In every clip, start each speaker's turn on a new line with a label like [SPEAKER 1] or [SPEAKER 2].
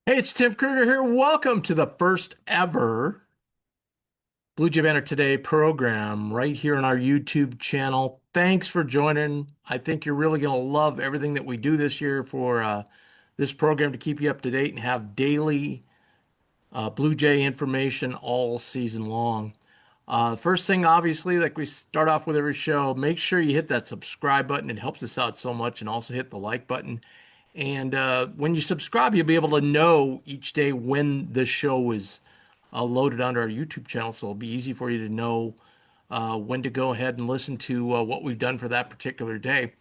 [SPEAKER 1] Hey, it's Tim Kruger here. Welcome to the first ever BJB Today program right here on our YouTube channel. Thanks for joining. I think you're really going to love everything that we do this year for this program to keep you up to date and have daily Blue Jay information all season long. First thing, obviously, like we start off with every show, make sure you hit that subscribe button. It helps us out so much, and also hit the like button. And when you subscribe, you'll be able to know each day when the show is loaded onto our YouTube channel. So it'll be easy for you to know when to go ahead and listen to what we've done for that particular day.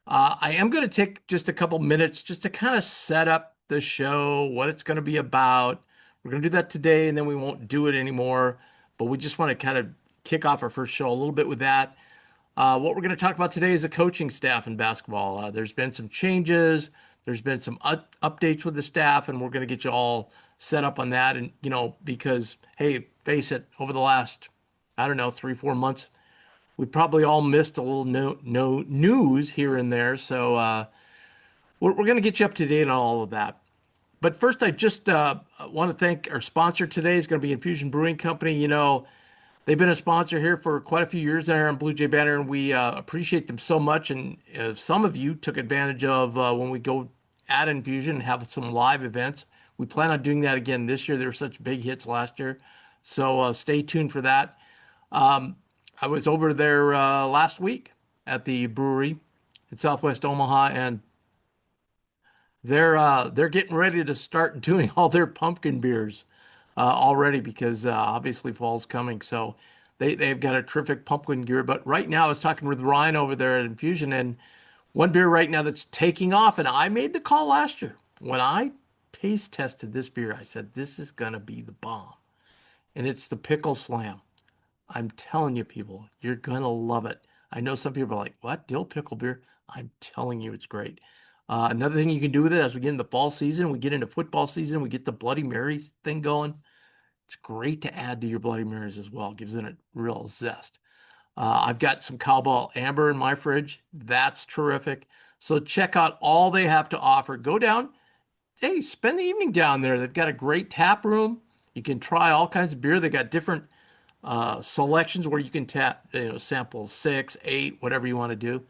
[SPEAKER 1] I am going to take just a couple minutes just to kind of set up the show, what it's going to be about. We're going to do that today, and then we won't do it anymore. But we just want to kind of kick off our first show a little bit with that. What we're going to talk about today is the coaching staff in basketball. There's been some changes. There's been some updates with the staff, and we're going to get you all set up on that. And, because, hey, face it, over the last, I don't know, 3, 4 months, we probably all missed a little no news here and there. So we're going to get you up to date on all of that. But first, I just want to thank our sponsor today is going to be Infusion Brewing Company. They've been a sponsor here for quite a few years there on Blue Jay Banner, and we appreciate them so much. And some of you took advantage of when we go at Infusion and have some live events. We plan on doing that again this year. There were such big hits last year. So stay tuned for that. I was over there last week at the brewery in Southwest Omaha, and they're getting ready to start doing all their pumpkin beers already because obviously fall's coming. So they've got a terrific pumpkin beer. But right now, I was talking with Ryan over there at Infusion, and one beer right now that's taking off. And I made the call last year when I taste tested this beer. I said this is gonna be the bomb, and it's the Pickle Slam. I'm telling you, people, you're gonna love it. I know some people are like, "What, dill pickle beer?" I'm telling you, it's great. Another thing you can do with it as we get into fall season, we get into football season, we get the Bloody Mary thing going. It's great to add to your Bloody Marys as well. Gives it a real zest. I've got some Cowbell Amber in my fridge. That's terrific. So check out all they have to offer. Go down. Hey, spend the evening down there. They've got a great tap room. You can try all kinds of beer. They got different selections where you can sample 6, 8, whatever you want to do.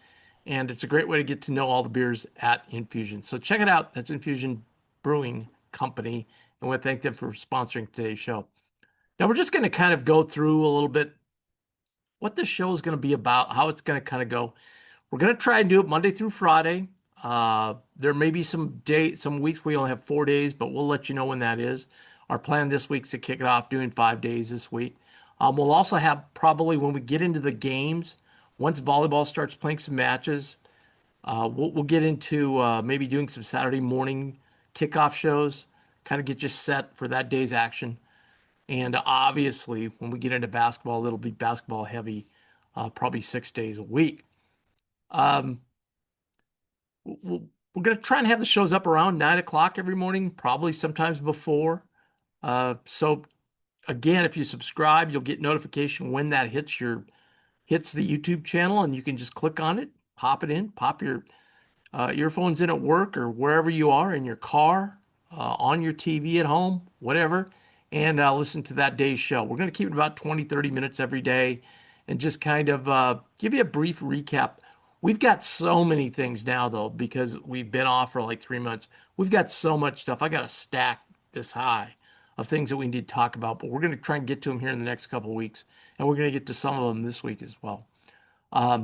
[SPEAKER 1] And it's a great way to get to know all the beers at Infusion. So check it out. That's Infusion Brewing Company. And we thank them for sponsoring today's show. Now we're just going to kind of go through a little bit what the show is going to be about, how it's going to kind of go. We're going to try and do it Monday through Friday. There may be some weeks we only have 4 days, but we'll let you know when that is. Our plan this week is to kick it off doing 5 days this week. We'll also have probably when we get into the games, once volleyball starts playing some matches, we'll get into maybe doing some Saturday morning kickoff shows, kind of get you set for that day's action. And obviously, when we get into basketball, it'll be basketball heavy, probably 6 days a week. Um, we're going to try and have the shows up around 9 o'clock every morning, probably sometimes before. So again, if you subscribe, you'll get notification when that hits the YouTube channel, and you can just click on it, pop it in, pop your earphones in at work or wherever you are in your car, on your TV at home, whatever, and listen to that day's show. We're going to keep it about 20, 30 minutes every day and just kind of give you a brief recap. We've got so many things now, though, because we've been off for like 3 months. We've got so much stuff. I got a stack this high of things that we need to talk about, but we're going to try and get to them here in the next couple of weeks, and we're going to get to some of them this week as well.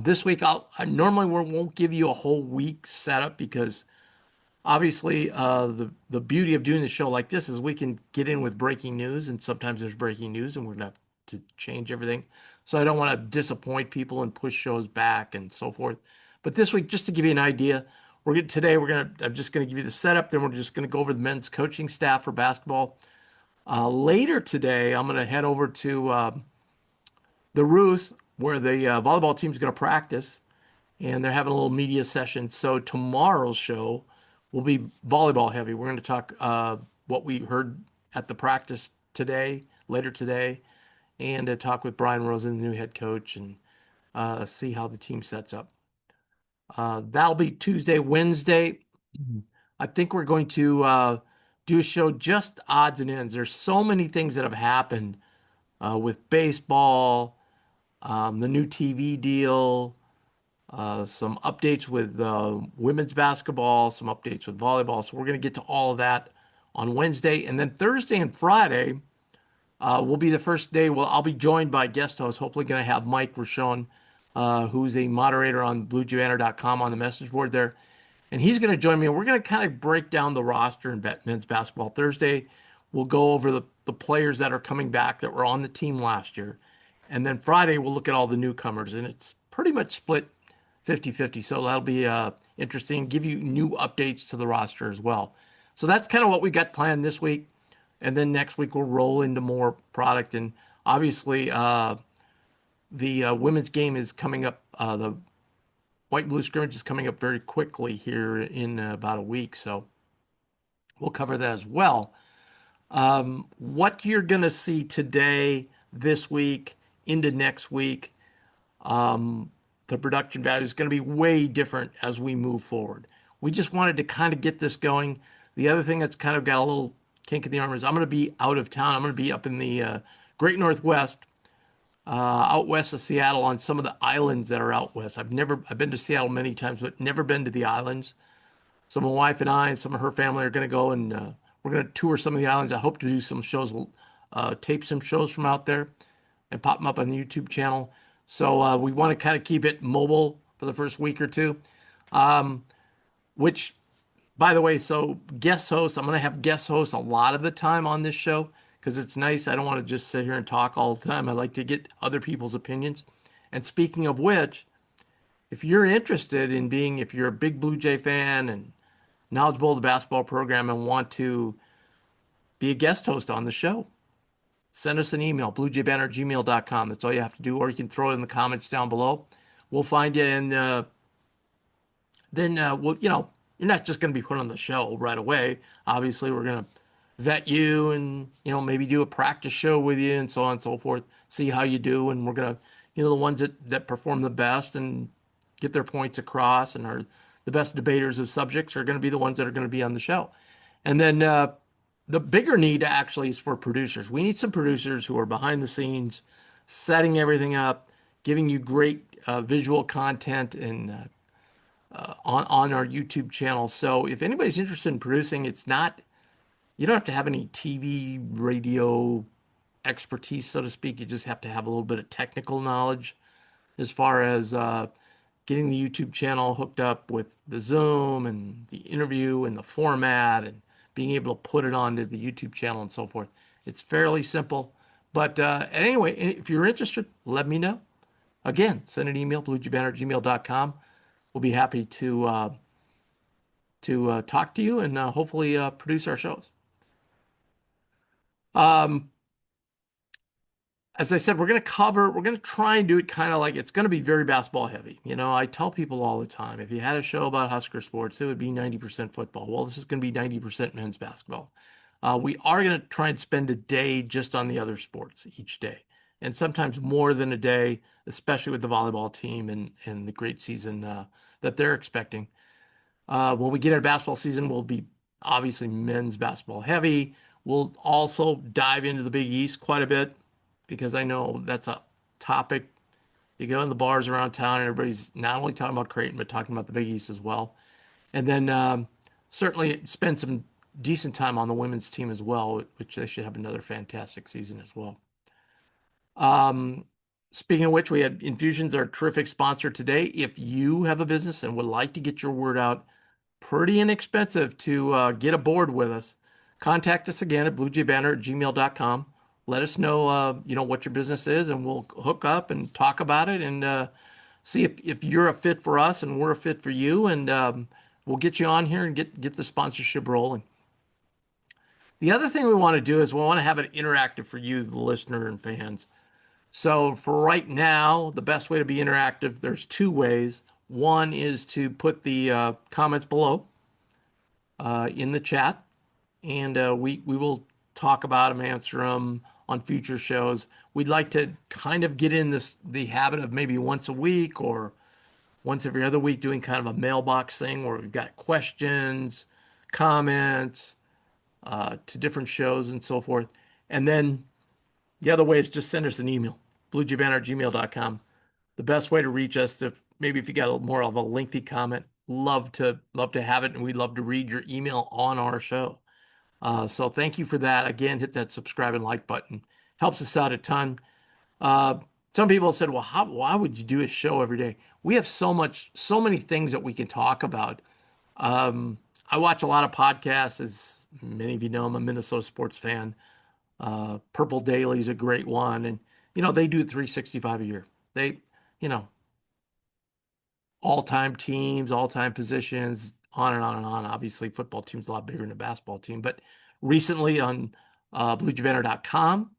[SPEAKER 1] This week, I normally won't give you a whole week setup because obviously the beauty of doing the show like this is we can get in with breaking news, and sometimes there's breaking news, and we're gonna have to change everything. So I don't want to disappoint people and push shows back and so forth. But this week, just to give you an idea, I'm just gonna give you the setup. Then we're just gonna go over the men's coaching staff for basketball. Later today, I'm gonna head over to the Ruth where the volleyball team's gonna practice and they're having a little media session. So tomorrow's show will be volleyball heavy. We're going to talk what we heard at the practice today, later today, and talk with Brian Rosen, the new head coach, and see how the team sets up. That'll be Tuesday, Wednesday. I think we're going to do a show just odds and ends. There's so many things that have happened with baseball, the new TV deal, some updates with women's basketball, some updates with volleyball. So we're going to get to all of that on Wednesday. And then Thursday and Friday will be the first day. Well, I'll be joined by guest hosts. Hopefully, going to have Mike Rochon, who's a moderator on BlueJayBanner.com on the message board there. And he's going to join me. And we're going to kind of break down the roster in men's basketball. Thursday, we'll go over the players that are coming back that were on the team last year. And then Friday, we'll look at all the newcomers. And it's pretty much split 50-50. So that'll be interesting. Give you new updates to the roster as well. So that's kind of what we got planned this week. And then next week, we'll roll into more product. And obviously, the women's game is coming up. The white and blue scrimmage is coming up very quickly here in about a week. So we'll cover that as well. What you're going to see today, this week, into next week, the production value is going to be way different as we move forward. We just wanted to kind of get this going. The other thing that's kind of got a little kink in the arm is I'm going to be out of town. I'm going to be up in the Great Northwest, out west of Seattle on some of the islands that are out west. I've been to Seattle many times, but never been to the islands. So my wife and I and some of her family are going to go and we're going to tour some of the islands. I hope to do some shows, tape some shows from out there and pop them up on the YouTube channel. So we want to kind of keep it mobile for the first week or two, which, by the way, so guest hosts, I'm going to have guest hosts a lot of the time on this show because it's nice. I don't want to just sit here and talk all the time. I like to get other people's opinions. And speaking of which, if you're interested in being, if you're a big Blue Jay fan and knowledgeable of the basketball program and want to be a guest host on the show, send us an email, bluejaybanner@gmail.com. That's all you have to do, or you can throw it in the comments down below. We'll find you, and then you're not just going to be put on the show right away. Obviously, we're going to vet you and, maybe do a practice show with you and so on and so forth, see how you do. And we're going to, the ones that perform the best and get their points across and are the best debaters of subjects are going to be the ones that are going to be on the show. And then the bigger need actually is for producers. We need some producers who are behind the scenes, setting everything up, giving you great visual content and on our YouTube channel. So if anybody's interested in producing, you don't have to have any TV, radio expertise, so to speak. You just have to have a little bit of technical knowledge as far as getting the YouTube channel hooked up with the Zoom and the interview and the format and being able to put it onto the YouTube channel and so forth. It's fairly simple. But anyway, if you're interested, let me know. Again, send an email, bluejaybanner@gmail.com. We'll be happy to talk to you and hopefully produce our shows. As I said, we're going to try and do it kind of like it's going to be very basketball heavy. I tell people all the time, if you had a show about Husker sports, it would be 90% football. Well, this is going to be 90% men's basketball. We are going to try and spend a day just on the other sports each day, and sometimes more than a day, especially with the volleyball team and the great season that they're expecting. When we get into basketball season, we'll be obviously men's basketball heavy. We'll also dive into the Big East quite a bit because I know that's a topic. You go in the bars around town and everybody's not only talking about Creighton, but talking about the Big East as well. And then certainly spend some decent time on the women's team as well, which they should have another fantastic season as well. Speaking of which, we had Infusions, our terrific sponsor today. If you have a business and would like to get your word out, pretty inexpensive to get aboard with us, contact us again at bluejaybanner@gmail.com. Let us know, what your business is, and we'll hook up and talk about it and see if you're a fit for us and we're a fit for you. And we'll get you on here and get the sponsorship rolling. The other thing we want to do is we want to have it interactive for you, the listener and fans. So for right now, the best way to be interactive, there's two ways. One is to put the comments below in the chat, and we will talk about them, answer them on future shows. We'd like to kind of get in the habit of maybe once a week or once every other week doing kind of a mailbox thing where we've got questions, comments, to different shows and so forth. And then the other way is just send us an email, bluejaybanner@gmail.com. The best way to reach us, if maybe if you got a more of a lengthy comment, love to have it, and we'd love to read your email on our show. So thank you for that. Again, hit that subscribe and like button. Helps us out a ton. Uh, some people said, well, why would you do a show every day? We have so many things that we can talk about. Um, I watch a lot of podcasts, as many of you know, I'm a Minnesota sports fan. Purple Daily is a great one. And, they do 365 a year. They, you know, all-time teams, all-time positions, on and on and on. Obviously, football team's a lot bigger than a basketball team. But recently on BlueJayBanner.com,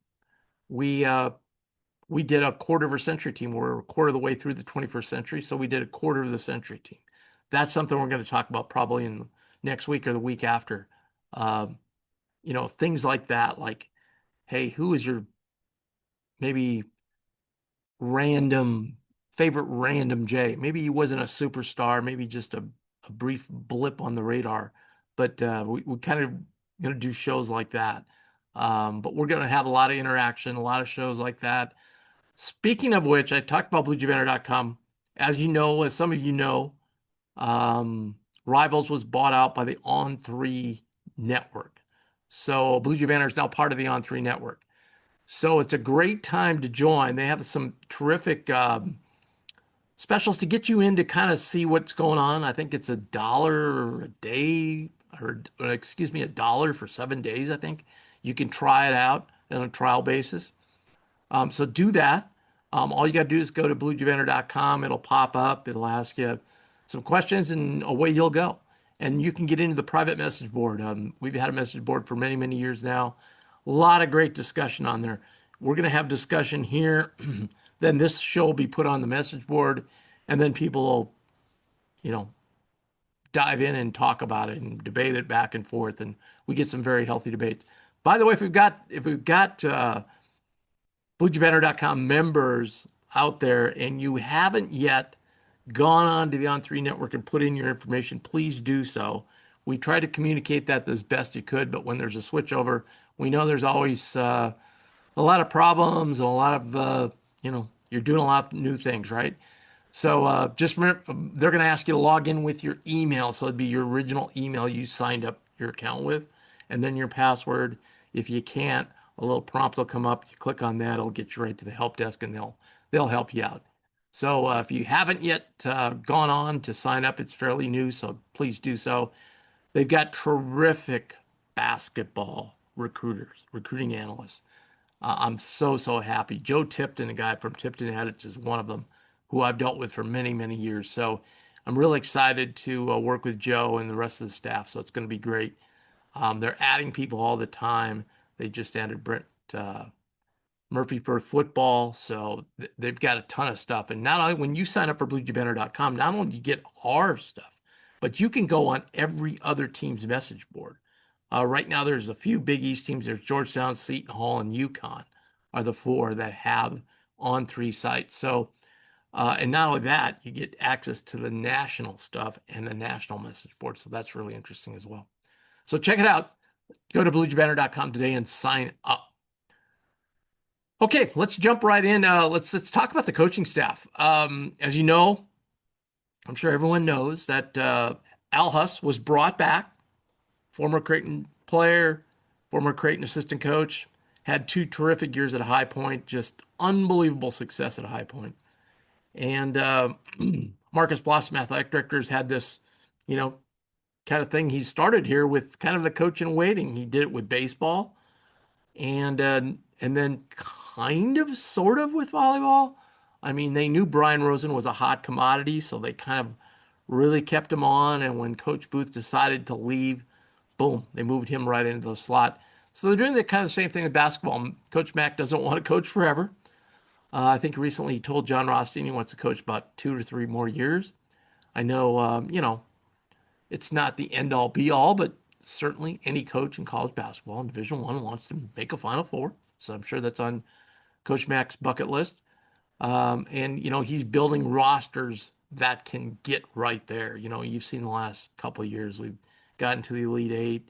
[SPEAKER 1] we uh, we did a quarter of a century team. We're a quarter of the way through the 21st century, so we did a quarter of the century team. That's something we're going to talk about probably in next week or the week after. Um, things like that, like, hey, who is your maybe random favorite random J? Maybe he wasn't a superstar, maybe just a brief blip on the radar, but we kind of going to do shows like that. But we're going to have a lot of interaction, a lot of shows like that. Speaking of which, I talked about BlueJayBanner.com. As you know, as some of you know, Rivals was bought out by the On3 network. So Blue Jay Banner is now part of the On3 network. So it's a great time to join. They have some terrific specials to get you in to kind of see what's going on. I think it's $1 a day, or excuse me, $1 for 7 days, I think. You can try it out on a trial basis. So do that. All you got to do is go to bluejaybanner.com. It'll pop up. It'll ask you some questions, and away you'll go. And you can get into the private message board. We've had a message board for many, many years now. A lot of great discussion on there. We're going to have discussion here. Then this show will be put on the message board, and then people will, you know, dive in and talk about it and debate it back and forth, and we get some very healthy debate. By the way, if we've got BlueJayBanner.com members out there and you haven't yet gone on to the On3 network and put in your information, please do so. We try to communicate that as best you could, but when there's a switchover, we know there's always a lot of problems and a lot of, you're doing a lot of new things, right? So just remember, they're going to ask you to log in with your email. So it'd be your original email you signed up your account with, and then your password. If you can't, a little prompt will come up. You click on that, it'll get you right to the help desk, and they'll help you out. So if you haven't yet gone on to sign up, it's fairly new, so please do so. They've got terrific basketball recruiters, recruiting analysts. I'm so happy. Joe Tipton, a guy from Tipton Edits, is one of them who I've dealt with for many, many years. So I'm really excited to work with Joe and the rest of the staff. So it's going to be great. They're adding people all the time. They just added Brent Murphy for football. So they've got a ton of stuff. And not only when you sign up for BlueJayBanner.com, not only do you get our stuff, but you can go on every other team's message board. Right now, there's a few Big East teams. There's Georgetown, Seton Hall, and UConn are the four that have On3 sites. So, and not only that, you get access to the national stuff and the national message board. So that's really interesting as well. So check it out. Go to bluejaybanner.com today and sign up. Okay, let's jump right in. Let's talk about the coaching staff. As you know, I'm sure everyone knows that Al Huss was brought back, former Creighton player, former Creighton assistant coach, had 2 terrific years at High Point, just unbelievable success at High Point. And Marcus Blossom, athletic director, has had this, kind of thing. He started here with kind of the coach in waiting. He did it with baseball, and then kind of sort of with volleyball. I mean, they knew Brian Rosen was a hot commodity, so they kind of really kept him on. And when Coach Booth decided to leave, boom, they moved him right into the slot. So they're doing the kind of the same thing with basketball. Coach Mack doesn't want to coach forever. I think recently he told John Rothstein he wants to coach about 2 to 3 more years. I know, it's not the end all be all, but certainly any coach in college basketball in Division I wants to make a Final Four. So I'm sure that's on Coach Mack's bucket list. And he's building rosters that can get right there. You've seen the last couple of years we've gotten to the Elite Eight,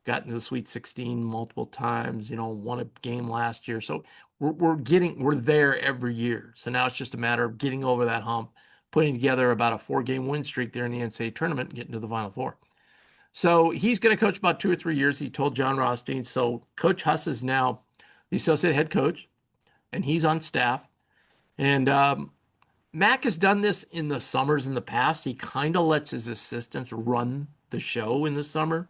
[SPEAKER 1] gotten to the Sweet 16 multiple times, won a game last year. So we're there every year. So now it's just a matter of getting over that hump, putting together about a 4-game win streak there in the NCAA tournament and getting to the Final Four. So he's going to coach about 2 or 3 years. He told John Rothstein. So Coach Huss is now the associate head coach, and he's on staff. And Mac has done this in the summers in the past. He kind of lets his assistants run the show in the summer.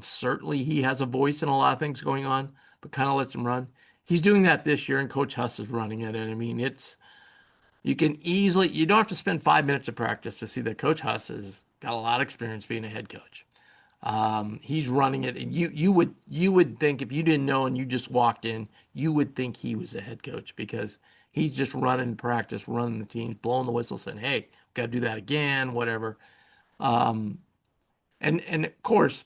[SPEAKER 1] Certainly he has a voice in a lot of things going on, but kind of lets them run. He's doing that this year, and Coach Huss is running it. And I mean, you don't have to spend 5 minutes of practice to see that Coach Huss has got a lot of experience being a head coach. He's running it, and you would think if you didn't know and you just walked in, you would think he was a head coach because he's just running practice, running the teams, blowing the whistle, saying, "Hey, got to do that again," whatever. Um, and of course,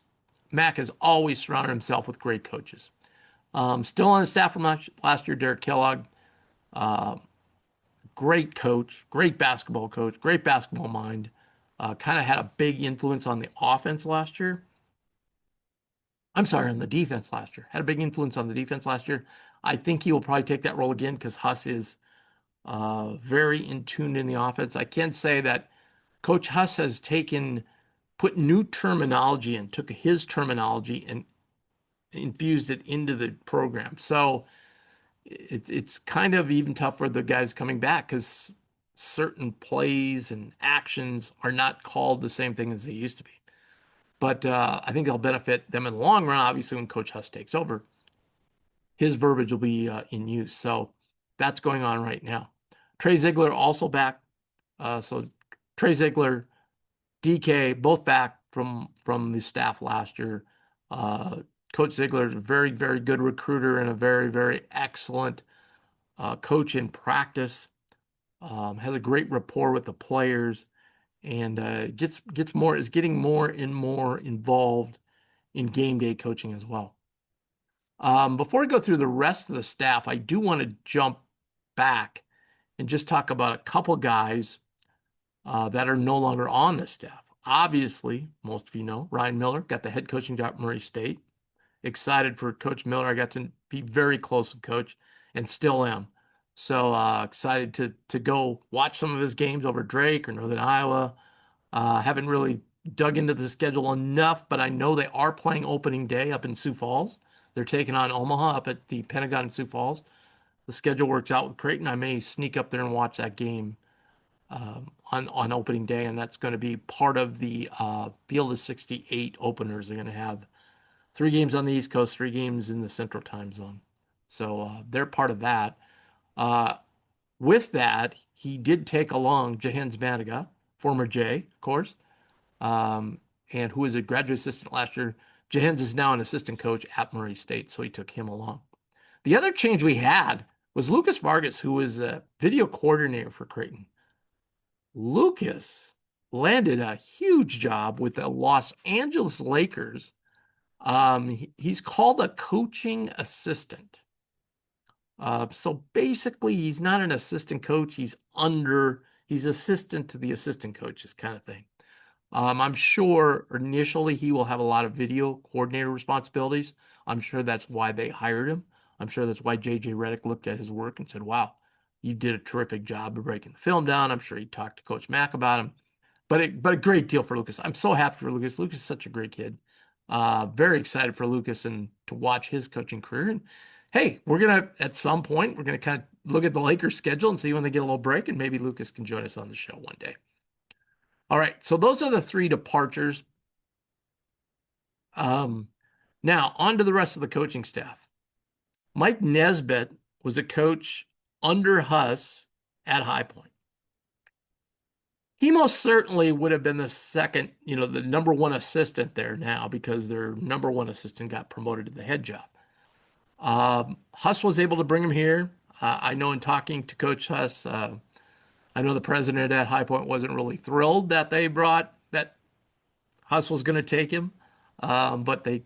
[SPEAKER 1] Mac has always surrounded himself with great coaches. Still on his staff from last year, Derek Kellogg, great coach, great basketball coach, great basketball mind. Kind of had a big influence on the offense last year. I'm sorry, on the defense last year. Had a big influence on the defense last year. I think he will probably take that role again because Huss is very in tune in the offense. I can say that Coach Huss has put new terminology and took his terminology and infused it into the program. So it's kind of even tough for the guys coming back because certain plays and actions are not called the same thing as they used to be. But I think it'll benefit them in the long run. Obviously, when Coach Huss takes over, his verbiage will be in use. So that's going on right now. Trey Ziegler also back. So Trey Ziegler, DK, both back from the staff last year. Coach Ziegler is a very, very good recruiter and a very, very excellent coach in practice. Has a great rapport with the players, and is getting more and more involved in game day coaching as well. Before I go through the rest of the staff, I do want to jump back and just talk about a couple guys that are no longer on the staff. Obviously, most of you know, Ryan Miller got the head coaching job at Murray State. Excited for Coach Miller. I got to be very close with Coach and still am. So excited to go watch some of his games over Drake or Northern Iowa. Haven't really dug into the schedule enough, but I know they are playing opening day up in Sioux Falls. They're taking on Omaha up at the Pentagon in Sioux Falls. The schedule works out with Creighton. I may sneak up there and watch that game on opening day, and that's going to be part of the Field of 68 openers. They're going to have 3 games on the East Coast, 3 games in the Central Time Zone. So they're part of that. With that, he did take along Jahens Maniga, former Jay, of course, and who was a graduate assistant last year. Jahens is now an assistant coach at Murray State, so he took him along. The other change we had was Lucas Vargas, who was a video coordinator for Creighton. Lucas landed a huge job with the Los Angeles Lakers. He's called a coaching assistant. So basically, he's not an assistant coach. He's assistant to the assistant coaches kind of thing. I'm sure initially he will have a lot of video coordinator responsibilities. I'm sure that's why they hired him. I'm sure that's why J.J. Redick looked at his work and said, "Wow, you did a terrific job of breaking the film down." I'm sure he talked to Coach Mack about him. But a great deal for Lucas. I'm so happy for Lucas. Lucas is such a great kid. Very excited for Lucas and to watch his coaching career. And hey, at some point, we're gonna kind of look at the Lakers schedule and see when they get a little break, and maybe Lucas can join us on the show one day. All right, so those are the 3 departures. Now on to the rest of the coaching staff. Mike Nesbitt was a coach under Huss at High Point. He most certainly would have been the second, the number 1 assistant there now because their number 1 assistant got promoted to the head job. Huss was able to bring him here. I know in talking to Coach Huss, I know the president at High Point wasn't really thrilled that that Huss was going to take him, but they,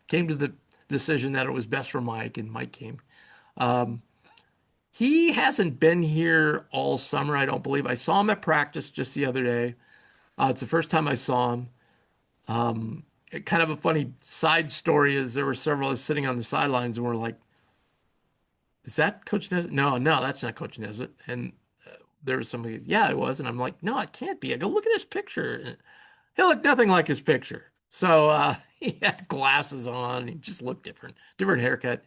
[SPEAKER 1] came to the decision that it was best for Mike, and Mike came. He hasn't been here all summer, I don't believe. I saw him at practice just the other day. It's the first time I saw him. kind of a funny side story is there were several of us sitting on the sidelines and we're like, is that Coach Nesbitt? No, no, that's not Coach Nesbitt. And there was somebody, yeah, it was. And I'm like, no, it can't be. I go, look at his picture. He looked nothing like his picture. So he had glasses on. He just looked different, different haircut.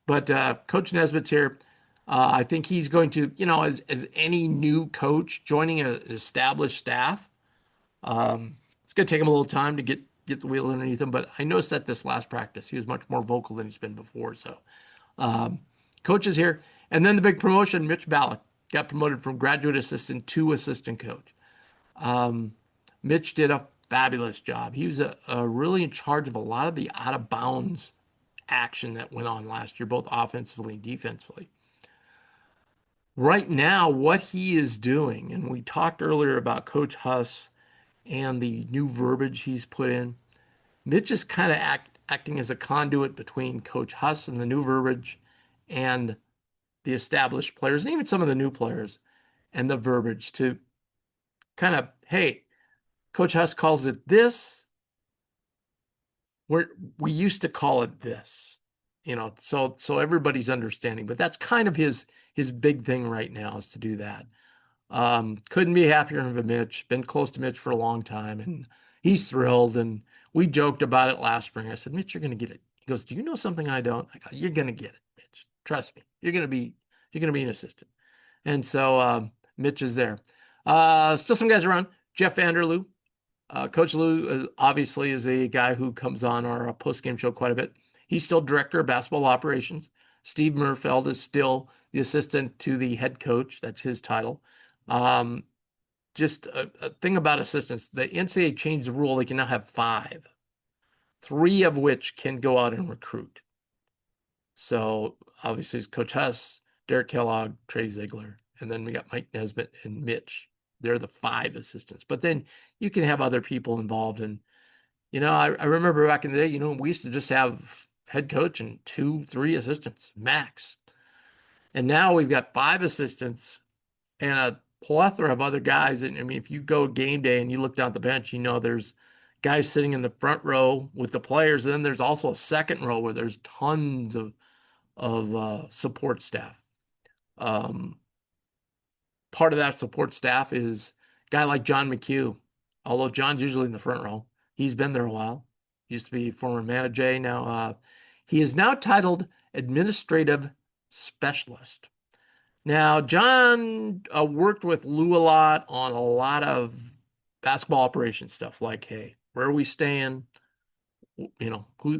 [SPEAKER 1] But Coach Nesbitt's here. I think he's going to, as any new coach joining an established staff, it's going to take him a little time to get the wheel underneath him. But I noticed that this last practice, he was much more vocal than he's been before. So coach is here. And then the big promotion, Mitch Ballack got promoted from graduate assistant to assistant coach. Mitch did a fabulous job. He was really in charge of a lot of the out of bounds action that went on last year, both offensively and defensively. Right now, what he is doing, and we talked earlier about Coach Huss and the new verbiage he's put in. Mitch is kind of acting as a conduit between Coach Huss and the new verbiage and the established players, and even some of the new players, and the verbiage to kind of, hey, Coach Huss calls it this. We used to call it this, so everybody's understanding. But that's kind of his big thing right now is to do that. Couldn't be happier of Mitch. Been close to Mitch for a long time, and he's thrilled. And we joked about it last spring. I said, Mitch, you're going to get it. He goes, do you know something I don't? I go, you're going to get it, Mitch. Trust me. You're going to be an assistant. And so Mitch is there. Still some guys around. Jeff Vanderloo. Coach Lou obviously is a guy who comes on our post-game show quite a bit. He's still director of basketball operations. Steve Murfeld is still the assistant to the head coach. That's his title. Just a thing about assistants. The NCAA changed the rule. They can now have 5, 3 of which can go out and recruit. So obviously it's Coach Huss, Derek Kellogg, Trey Ziegler, and then we got Mike Nesbitt and Mitch. They're the 5 assistants. But then you can have other people involved. And, I remember back in the day, we used to just have head coach and 2, 3 assistants max. And now we've got 5 assistants and a plethora of other guys. And I mean, if you go game day and you look down at the bench, there's guys sitting in the front row with the players. And then there's also a second row where there's tons of support staff. Part of that support staff is a guy like John McHugh. Although John's usually in the front row, he's been there a while. Used to be former manager. Now he is now titled administrative specialist. Now, John worked with Lou a lot on a lot of basketball operation stuff, like, hey, where are we staying? Where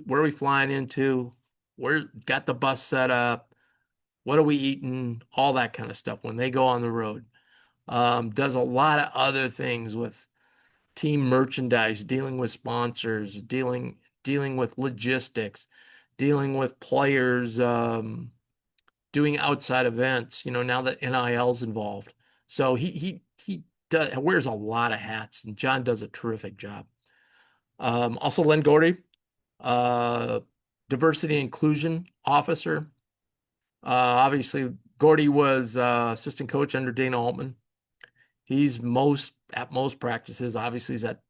[SPEAKER 1] are we flying into? Where got the bus set up? What are we eating? All that kind of stuff when they go on the road. Does a lot of other things with team merchandise, dealing with sponsors, dealing with logistics, dealing with players, doing outside events, now that NIL's involved. So he wears a lot of hats, and John does a terrific job. Also Len Gordy, diversity and inclusion officer. Obviously Gordy was assistant coach under Dana Altman. He's at most practices. Obviously he's at,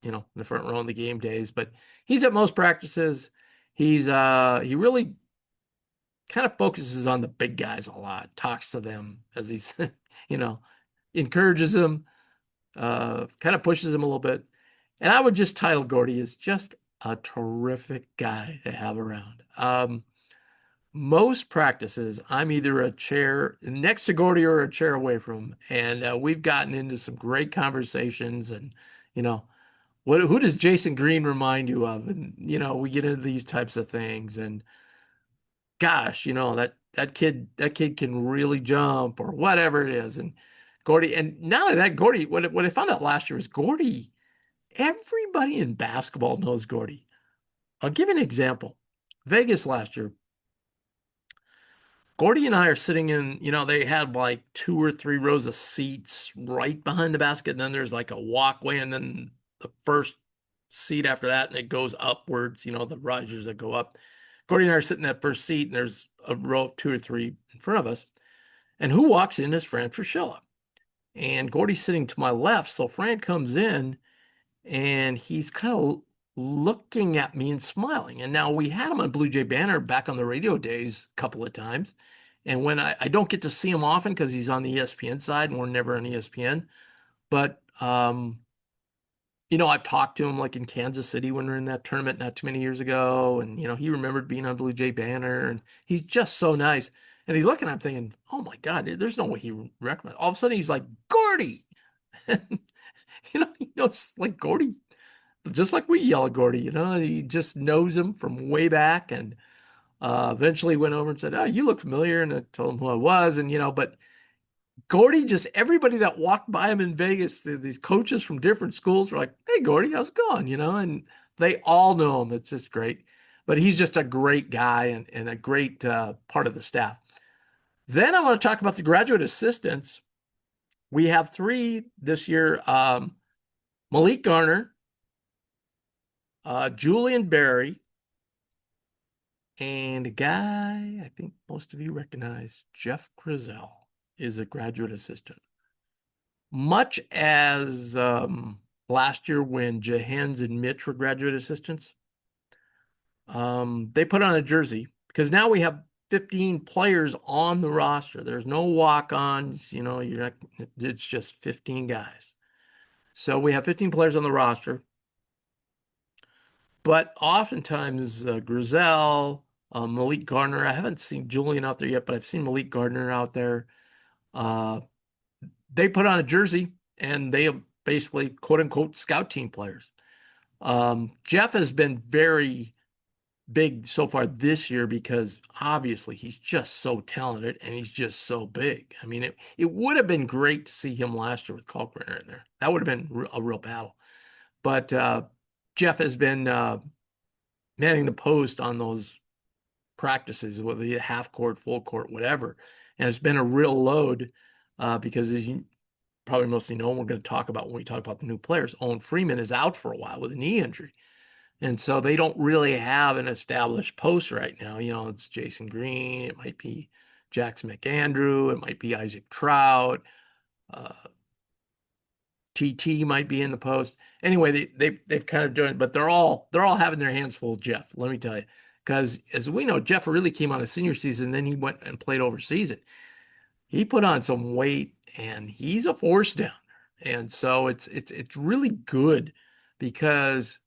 [SPEAKER 1] in the front row in the game days, but he's at most practices. He really kind of focuses on the big guys a lot, talks to them as he's, encourages them, kind of pushes them a little bit. And I would just title Gordy as just a terrific guy to have around. Most practices, I'm either a chair next to Gordy or a chair away from him. And we've gotten into some great conversations and, who does Jason Green remind you of? And, we get into these types of things and, gosh, that kid can really jump or whatever it is. And Gordy, and not only that, Gordy, what I found out last year was Gordy, everybody in basketball knows Gordy. I'll give you an example. Vegas last year, Gordy and I are sitting in, they had like 2 or 3 rows of seats right behind the basket. And then there's like a walkway and then the first seat after that, and it goes upwards, the risers that go up. Gordy and I are sitting in that first seat, and there's a row of 2 or 3 in front of us. And who walks in is Fran Fraschilla. And Gordy's sitting to my left. So Fran comes in, and he's kind of looking at me and smiling. And now we had him on Blue Jay Banner back on the radio days a couple of times. And when I don't get to see him often because he's on the ESPN side and we're never on ESPN. But I've talked to him like in Kansas City when we were in that tournament not too many years ago. And, he remembered being on Blue Jay Banner and he's just so nice. And he's looking, I'm thinking, oh my God, there's no way he recommends. All of a sudden he's like, Gordy. He knows like Gordy, just like we yell at Gordy, he just knows him from way back. And eventually went over and said, oh, you look familiar. And I told him who I was. And, but Gordy, just everybody that walked by him in Vegas, these coaches from different schools were like, hey, Gordy, how's it going? And they all know him. It's just great. But he's just a great guy and a great part of the staff. Then I want to talk about the graduate assistants. We have three this year. Malik Garner, Julian Berry, and a guy I think most of you recognize, Jeff Grizel, is a graduate assistant. Much as last year when Jahens and Mitch were graduate assistants, they put on a jersey because now we have 15 players on the roster. There's no walk-ons, it's just 15 guys. So we have 15 players on the roster. But oftentimes Grizel, Malik Gardner, I haven't seen Julian out there yet, but I've seen Malik Gardner out there. They put on a jersey and they have basically quote unquote scout team players. Jeff has been very big so far this year because obviously he's just so talented and he's just so big. I mean, it would have been great to see him last year with Kalkbrenner in there. That would have been a real battle. But Jeff has been manning the post on those practices, whether it's half court, full court, whatever. And it's been a real load because as you probably mostly know, we're going to talk about when we talk about the new players, Owen Freeman is out for a while with a knee injury. And so they don't really have an established post right now. It's Jason Green. It might be Jackson McAndrew. It might be Isaac Trout. TT might be in the post. Anyway, they've kind of done it, but they're all having their hands full of Jeff, let me tell you. Because as we know, Jeff really came on a senior season, then he went and played overseas. He put on some weight and he's a force down there. And so it's really good because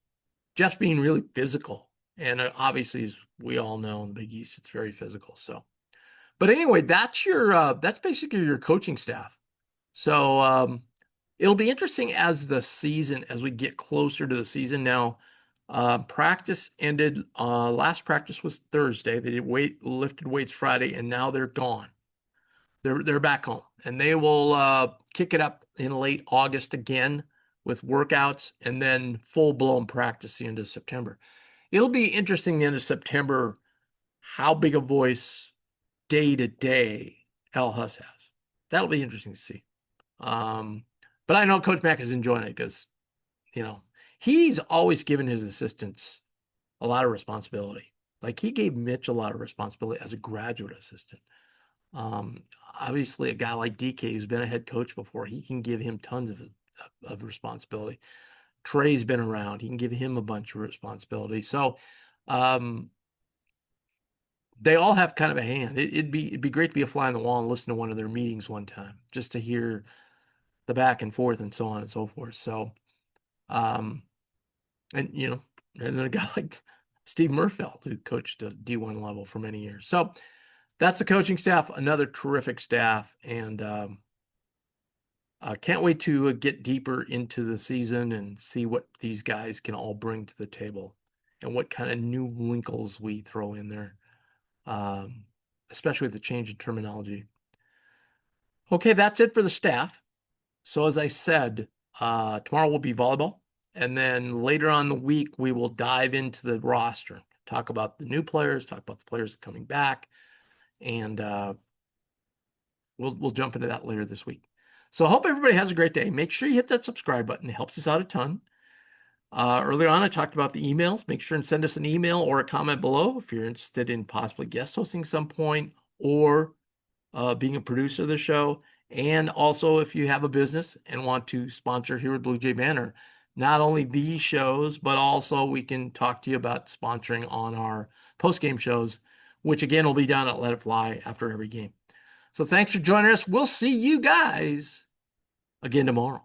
[SPEAKER 1] Jeff's being really physical. And obviously, as we all know in the Big East, it's very physical. So, but anyway, that's basically your coaching staff. So it'll be interesting as we get closer to the season. Now, practice ended. Last practice was Thursday. They lifted weights Friday, and now they're gone. They're back home, and they will kick it up in late August again with workouts, and then full-blown practice the end of September. It'll be interesting the end of September how big a voice day to day Al Huss has. That'll be interesting to see. But I know Coach Mack is enjoying it because, he's always given his assistants a lot of responsibility. Like he gave Mitch a lot of responsibility as a graduate assistant. Obviously, a guy like DK who's been a head coach before, he can give him tons of responsibility. Trey's been around. He can give him a bunch of responsibility. So they all have kind of a hand. It'd be great to be a fly on the wall and listen to one of their meetings one time just to hear the back and forth and so on and so forth. So, and then a guy like Steve Murfeld, who coached at D1 level for many years. So that's the coaching staff, another terrific staff. And can't wait to get deeper into the season and see what these guys can all bring to the table and what kind of new wrinkles we throw in there, especially with the change in terminology. Okay, that's it for the staff. So as I said, tomorrow will be volleyball. And then later on in the week, we will dive into the roster, talk about the new players, talk about the players that are coming back. And we'll jump into that later this week. So I hope everybody has a great day. Make sure you hit that subscribe button. It helps us out a ton. Earlier on, I talked about the emails. Make sure and send us an email or a comment below if you're interested in possibly guest hosting some point or being a producer of the show. And also, if you have a business and want to sponsor here at Blue Jay Banner, not only these shows, but also we can talk to you about sponsoring on our post-game shows, which again will be done at Let It Fly after every game. So thanks for joining us. We'll see you guys again tomorrow.